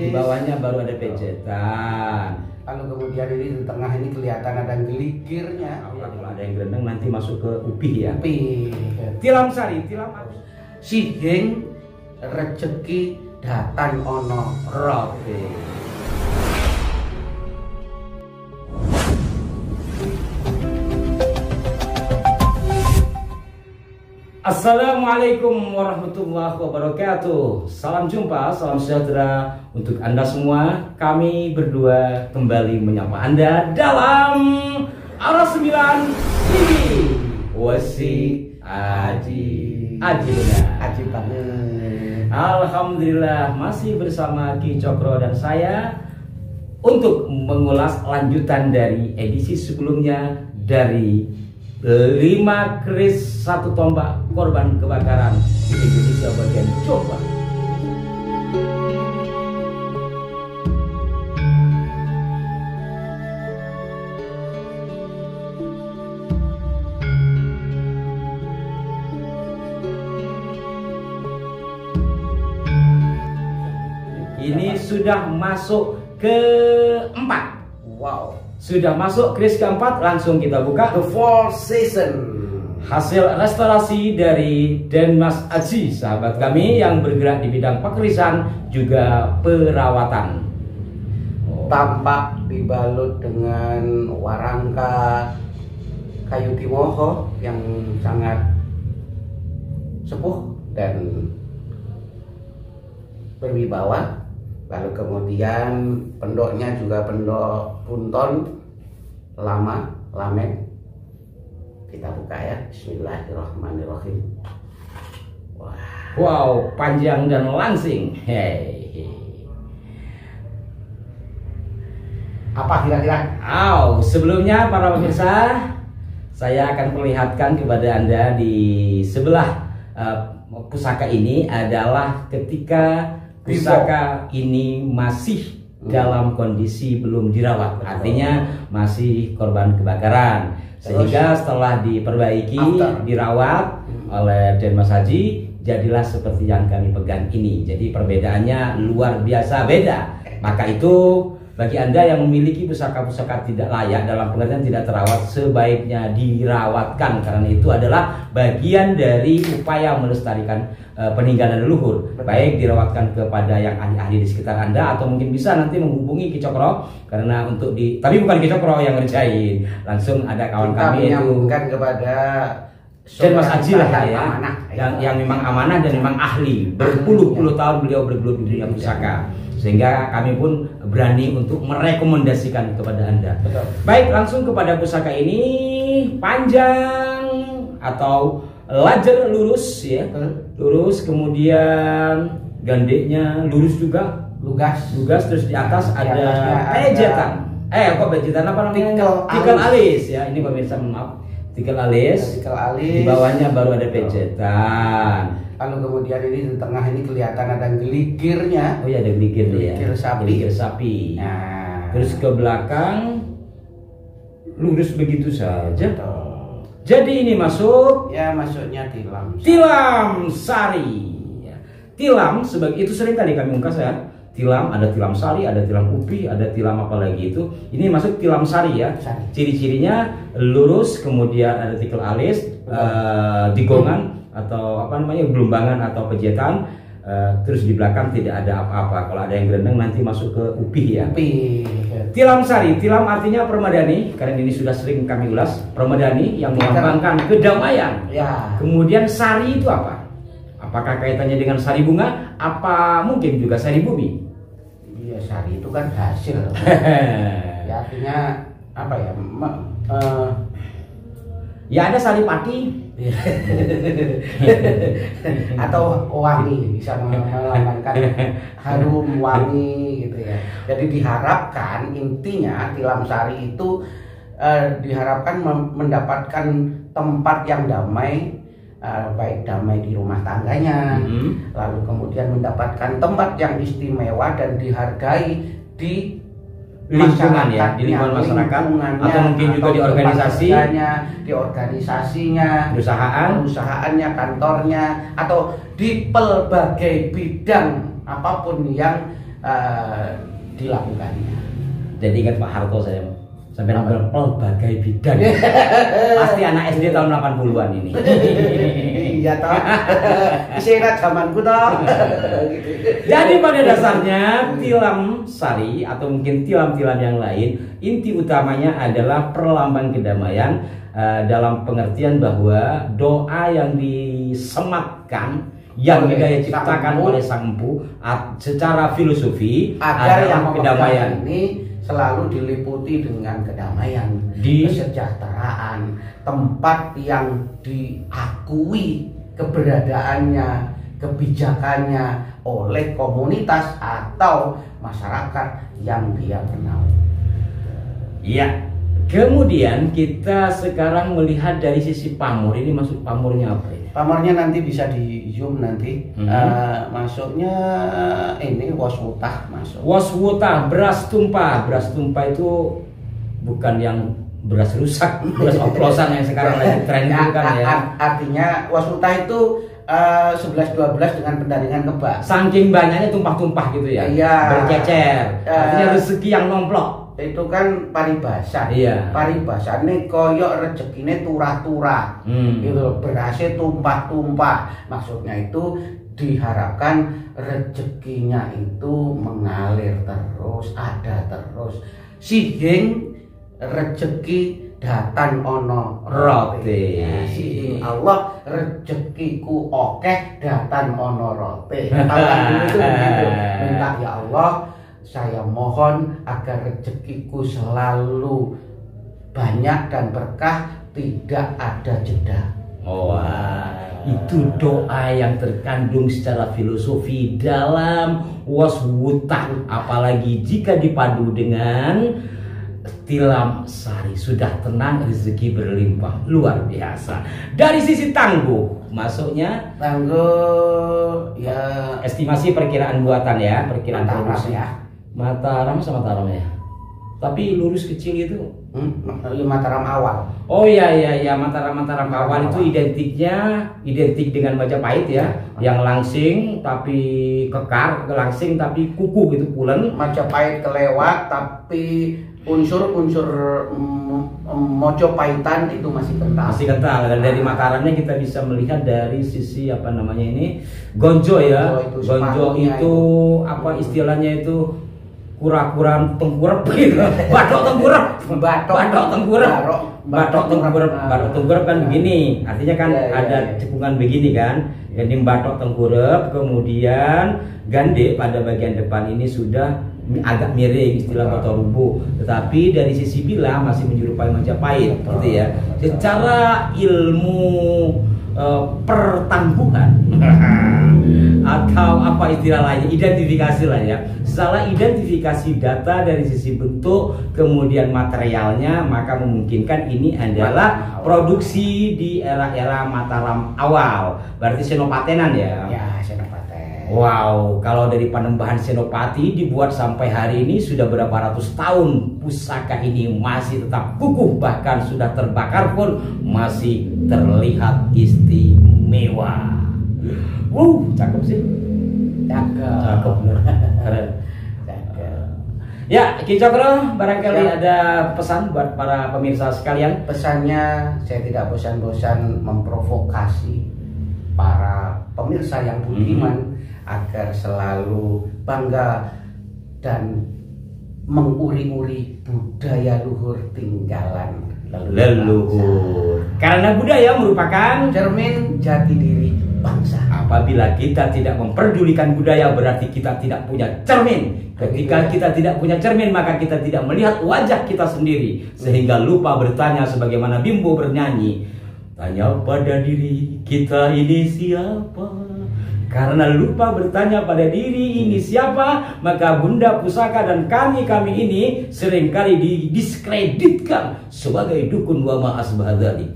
Di bawahnya baru ada pejetan. Lalu kemudian ini di tengah ini kelihatan ada gelikirnya. Kalau ada yang gerendeng nanti masuk ke upih ya. Upih. Tilam sari, tilam Sihing rezeki datan ono roti. Assalamualaikum warahmatullahi wabarakatuh. Salam jumpa, salam sejahtera untuk Anda semua. Kami berdua kembali menyapa Anda dalam Arah 9 TV. Wasi Aji benar. Aji banget. Alhamdulillah masih bersama Ki Cokro dan saya untuk mengulas lanjutan dari edisi sebelumnya dari 5 keris 1 tombak korban kebakaran di Indonesia bagian Jombang. Ini sudah masuk keempat. Wow. Sudah masuk keris keempat, langsung kita buka. The Four Season. Hasil restorasi dari Denmas Aji, sahabat kami yang bergerak di bidang pekerisan juga perawatan. Tampak dibalut dengan warangka kayu timoho yang sangat sepuh dan berwibawa. Lalu kemudian pendoknya juga pendok punton lama lamen. Kita buka ya. Bismillahirrahmanirrahim. Wow, panjang dan langsing. Hey. Apa kira-kira? Sebelumnya para pemirsa, saya akan perlihatkan kepada Anda di sebelah pusaka ini adalah ketika pusaka ini masih dalam kondisi belum dirawat, artinya masih korban kebakaran. Sehingga setelah diperbaiki, dirawat oleh Denmas Aji, jadilah seperti yang kami pegang ini. Jadi perbedaannya luar biasa beda. Maka itu bagi Anda yang memiliki pusaka-pusaka tidak layak, dalam pengertian tidak terawat, sebaiknya dirawatkan, karena itu adalah bagian dari upaya melestarikan peninggalan leluhur. Baik dirawatkan kepada yang ahli-ahli di sekitar Anda, atau mungkin bisa nanti menghubungi Ki Cokro, karena untuk tapi bukan Ki Cokro yang ngerjain, langsung ada kawan kami itu bukan kepada Denmas Aji lah ya, yang memang amanah dan memang ahli. Berpuluh-puluh tahun beliau bergelut di dunia pusaka, sehingga kami pun berani untuk merekomendasikan kepada Anda. Betul. Baik, langsung kepada pusaka ini. Panjang atau lajar lurus ya, lurus, kemudian gandeknya lurus juga, lugas, terus di atas ada pejetan. Kok pejetan apa namanya? Tikal alis ya. Ini pemirsa, maaf, tikal alis. Di bawahnya baru ada pejetan. Lalu kemudian ini di tengah ini kelihatan ada gelikirnya. Oh iya, ada gelikir ya. Gelikir sapi. Nah, terus ke belakang lurus begitu saja. Betul. Jadi ini masuk masuknya tilam. Tilam sari. Ya. Tilam sebagai itu sering tadi kami ungkas ya. Tilam, ada tilam sari, ada tilam upih, ada tilam apa lagi itu. Ini masuk tilam sari ya. Ciri-cirinya lurus, kemudian ada tikal alis, digongan atau apa namanya, gelumbangan atau pejetan, terus di belakang tidak ada apa-apa. Kalau ada yang gerendeng nanti masuk ke upih ya. Tilam sari, tilam artinya permadani, karena ini sudah sering kami ulas. Permadani yang melambangkan kedamaian. Ya. Kemudian sari itu apa? Apakah kaitannya dengan sari bunga? Apa mungkin juga sari bumi? Iya, sari itu kan hasil. Ya, artinya apa ya? Ya ada sari pati. Atau wangi, bisa melambangkan harum wangi gitu ya. Jadi diharapkan intinya tilam sari itu diharapkan mendapatkan tempat yang damai, baik damai di rumah tangganya, lalu kemudian mendapatkan tempat yang istimewa dan dihargai di lingkungan ya, di lingkungan masyarakat, atau mungkin juga di organisasinya, perusahaannya, kantornya, atau di pelbagai bidang apapun yang dilakukannya. Jadi ingat Pak Harto saya sampai nambah pelbagai bidang. Pasti anak SD tahun 80-an ini. Iya toh. Istilah zamanku toh. Jadi pada dasarnya tilam sari atau mungkin tilam-tilam yang lain, inti utamanya adalah perlambang kedamaian, dalam pengertian bahwa doa yang disematkan yang daya ciptakan oleh Sang Empu secara filosofi agar yang kedamaian ini selalu diliputi dengan kedamaian, kesejahteraan, tempat yang diakui keberadaannya, kebijakannya oleh komunitas atau masyarakat yang dia kenal. Iya. Kemudian kita sekarang melihat dari sisi pamor. Ini maksud pamornya apa ini? Pamornya nanti bisa di zoom nanti. Masuknya ini waswutah masuk. Waswutah, beras tumpah. Beras tumpah itu bukan yang beras rusak, beras oplosan yang sekarang lagi tren itu kan ya. Artinya waswutah itu 11-12 dengan pendaringan kebak. Saking banyaknya tumpah-tumpah gitu ya. Iya. Bercecer. Artinya rezeki yang nomplok. Itu kan paribasa. Iya. Paribasa ini koyok rezekine turah-turah. Gitu, berasnya tumpah-tumpah. Maksudnya itu diharapkan rezekinya itu mengalir terus, ada terus. Sihing rezeki datan ono rote. Sihing Allah rezekiku okeh datan ono rote. Kalau itu begitu. Minta ya Allah, saya mohon agar rezekiku selalu banyak dan berkah, tidak ada jeda. Wah, itu doa yang terkandung secara filosofi dalam waswutah. Apalagi jika dipadu dengan tilam sari, sudah tenang, rezeki berlimpah, luar biasa. Dari sisi tangguh, masuknya tangguh ya estimasi perkiraan buatan ya, perkiraan produksi ya. Mataram sama Mataram ya. Tapi lurus kecil itu Mataram awal. Oh iya, Mataram awal itu identik dengan Majapahit ya, yang langsing tapi kekar, langsing tapi kuku gitu pulen. Majapahit kelewat tapi unsur-unsur Mojopahitan itu masih kental. Masih kental. Dan dari Mataramnya kita bisa melihat dari sisi apa namanya ini, gonjo ya. Gonjo itu apa istilahnya itu, kura-kuraan tengkurap gitu. Batok tengkurap kan begini. Artinya kan ada cekungan begini kan. Jadi batok tengkurap, kemudian gande pada bagian depan ini sudah agak miring, istilah Batok Rubuh. Tetapi dari sisi bila masih menyerupai Majapahit gitu ya. Secara ilmu pertangguhan atau apa istilah lainnya, identifikasi lah ya. Setelah identifikasi data dari sisi bentuk kemudian materialnya, maka memungkinkan ini adalah produksi di era-era Mataram awal. Berarti Senopatenan ya. Ya, Senopaten. Wow, kalau dari Panembahan Senopati dibuat sampai hari ini sudah berapa ratus tahun, pusaka ini masih tetap kukuh, bahkan sudah terbakar pun masih terlihat istimewa. Cakep sih. Cakep bener. Keren. Ya, Ki Cokro, barangkali ada pesan buat para pemirsa sekalian. Pesannya, saya tidak bosan-bosan memprovokasi para pemirsa yang budiman agar selalu bangga dan menguri-uri budaya luhur tinggalan leluhur. Karena budaya merupakan cermin jati diri bangsa. Apabila kita tidak memperdulikan budaya, berarti kita tidak punya cermin. Ketika kita tidak punya cermin, maka kita tidak melihat wajah kita sendiri, sehingga lupa bertanya sebagaimana Bimbo bernyanyi, tanya pada diri kita ini siapa. Karena lupa bertanya pada diri ini siapa, maka Bunda Pusaka dan kami ini seringkali didiskreditkan sebagai dukun wa ma'as bahadali.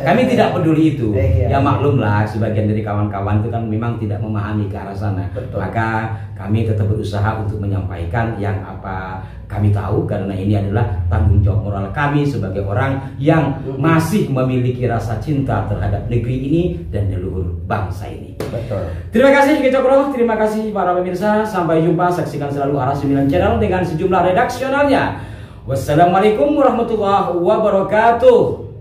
Kami tidak peduli itu. Ya maklumlah, sebagian dari kawan-kawan itu kan memang tidak memahami ke arah sana. Betul. Maka kami tetap berusaha untuk menyampaikan yang apa kami tahu, karena ini adalah tanggung jawab moral kami sebagai orang yang masih memiliki rasa cinta terhadap negeri ini dan leluhur bangsa ini. Betul. Terima kasih Kecokro, terima kasih para pemirsa. Sampai jumpa, saksikan selalu Arah 9 Channel dengan sejumlah redaksionalnya. Wassalamualaikum warahmatullahi wabarakatuh.